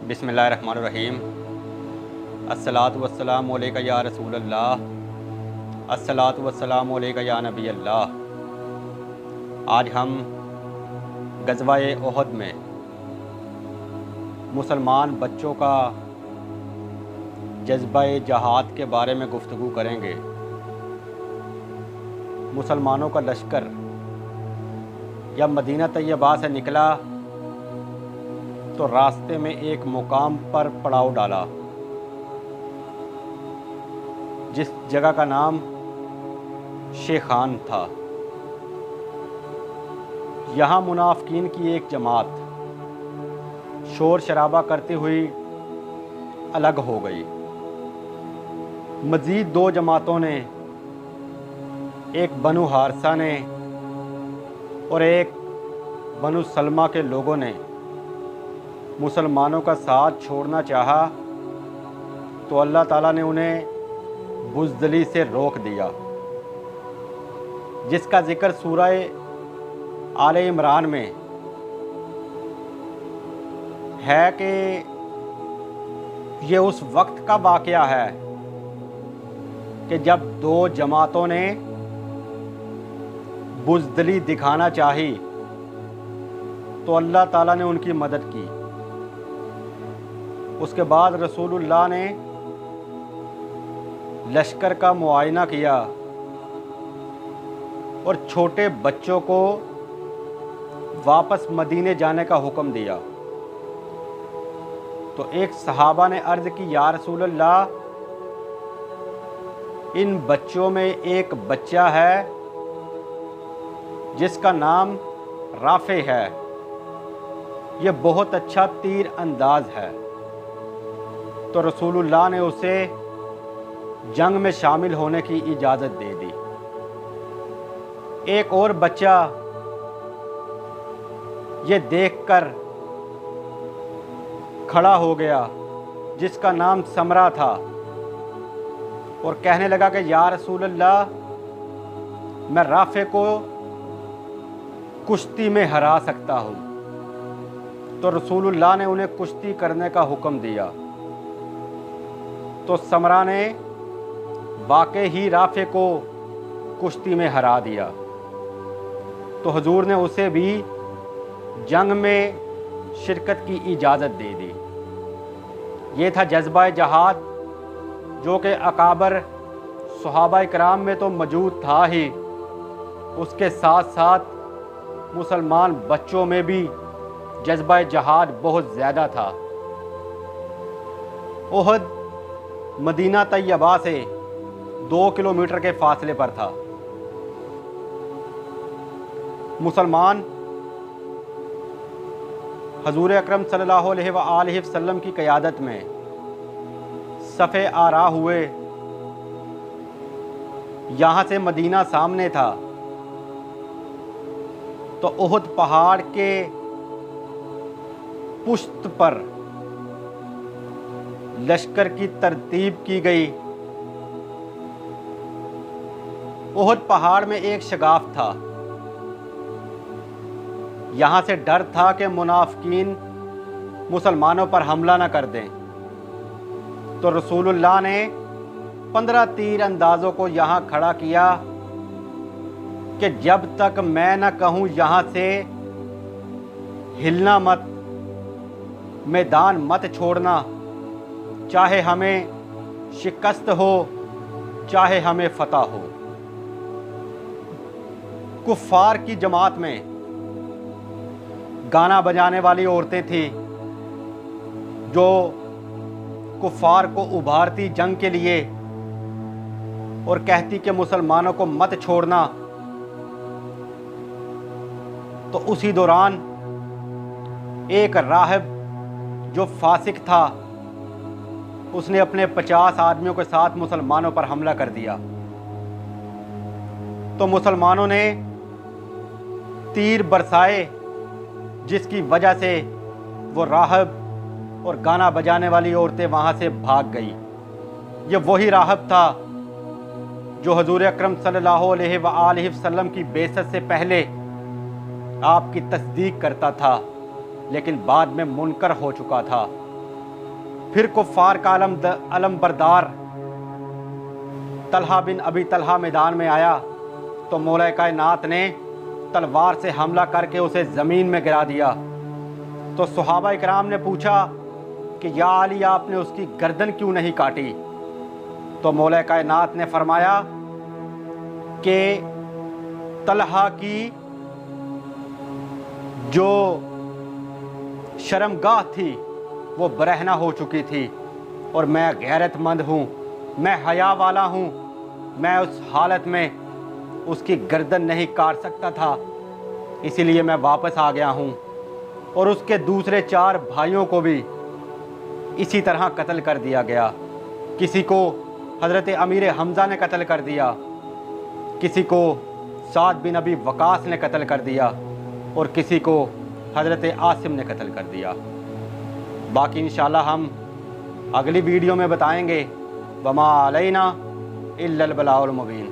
बिस्मिल्लाहिर्रहमानिर्रहीम। अस्सलातु वस्सलामु अलैका या रसूल अल्लाह, अस्सलातु वस्सलामु अलैका या नबी अल्लाह। आज हम ग़ज़वा-ए उहद में मुसलमान बच्चों का जज्बा-ए जहाद के बारे में गुफ्तगू करेंगे। मुसलमानों का लश्कर जब मदीना तैयबा से निकला तो रास्ते में एक मुकाम पर पड़ाव डाला, जिस जगह का नाम शेखान था। यहाँ मुनाफिकीन की एक जमात शोर शराबा करती हुई अलग हो गई। मज़ीद दो जमातों ने, एक बनु हारसा ने और एक बनु सलमा के लोगों ने मुसलमानों का साथ छोड़ना चाहा तो अल्लाह ताला ने उन्हें बुज़दिली से रोक दिया, जिसका ज़िक्र सूरह आले इमरान में है कि ये उस वक्त का वाक़या है कि जब दो जमातों ने बुज़दिली दिखाना चाही तो अल्लाह ताला ने उनकी मदद की। उसके बाद रसूलुल्लाह ने लश्कर का मुआयना किया और छोटे बच्चों को वापस मदीने जाने का हुक्म दिया। तो एक सहाबा ने अर्ज़ की, या रसूलल्लाह, इन बच्चों में एक बच्चा है जिसका नाम राफ़े है, ये बहुत अच्छा तीर अंदाज है। तो रसूलुल्लाह ने उसे जंग में शामिल होने की इजाज़त दे दी। एक और बच्चा ये देखकर खड़ा हो गया जिसका नाम समरा था और कहने लगा कि या रसूलल्लाह, मैं राफ़े को कुश्ती में हरा सकता हूँ। तो रसूलुल्लाह ने उन्हें कुश्ती करने का हुक्म दिया। तो समरा ने वाकई ही राफ़े को कुश्ती में हरा दिया। तो हुजूर ने उसे भी जंग में शिरकत की इजाज़त दे दी। ये था जज्बा जहाद, जो कि अकाबर सहाबा इकराम में तो मौजूद था ही, उसके साथ साथ मुसलमान बच्चों में भी जज्बा जहाद बहुत ज़्यादा था। उहद मदीना तैयबा से 2 किलोमीटर के फासले पर था। मुसलमान हजूर अकरम सल्लल्लाहु अलैहि वसल्लम की क़यादत में सफ़े आरा हुए। यहाँ से मदीना सामने था। तो उहद पहाड़ के पुश्त पर लश्कर की तरतीब की गई। उहद पहाड़ में एक शगाफ था। यहाँ से डर था कि मुनाफिकीन मुसलमानों पर हमला न कर दें। तो रसूलुल्लाह ने 15 तीर अंदाज़ों को यहाँ खड़ा किया कि जब तक मैं न कहूँ यहाँ से हिलना मत, मैदान मत छोड़ना, चाहे हमें शिकस्त हो चाहे हमें फतह हो। कुफ़ार की जमात में गाना बजाने वाली औरतें थी जो कुफ़ार को उभारती जंग के लिए और कहती कि मुसलमानों को मत छोड़ना। तो उसी दौरान एक राहिब जो फासिक था, उसने अपने 50 आदमियों के साथ मुसलमानों पर हमला कर दिया। तो मुसलमानों ने तीर बरसाए, जिसकी वजह से वो राहिब और गाना बजाने वाली औरतें वहाँ से भाग गई। ये वही राहिब था जो हजूर अकरम सल्लल्लाहु अलैहि वसल्लम की बेइज्जत से पहले आपकी तस्दीक करता था, लेकिन बाद में मुनकर हो चुका था। پھر کفار کا علم بردار طلحہ بن ابی طلحہ میدان میں آیا تو مولا کائنات نے تلوار سے حملہ کر کے اسے زمین میں گرا دیا۔ تو صحابہ اکرام نے پوچھا کہ یا علی آپ نے اس کی گردن کیوں نہیں کاٹی؟ تو مولا کائنات نے فرمایا کہ طلحہ کی جو شرمگاہ تھی وہ برہنہ ہو چکی تھی، اور میں غیرت مند ہوں، میں حیا والا ہوں، میں اس حالت میں اس کی گردن نہیں کاٹ سکتا تھا، اسی لیے میں واپس آ گیا ہوں۔ اور اس کے دوسرے 4 بھائیوں کو بھی اسی طرح قتل کر دیا گیا۔ کسی کو حضرت امیر حمزہ نے قتل کر دیا، کسی کو سعد بن ابی وقاص نے قتل کر دیا، اور کسی کو حضرت عاصم نے قتل کر دیا۔ باقی انشاءاللہ ہم اگلی ویڈیو میں بتائیں گے۔ وما علینا الا البلاغ المبین۔